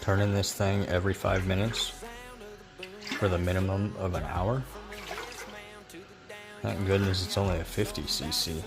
Turning this thing every 5 minutes for the minimum of an hour. Thank goodness it's only a 50cc.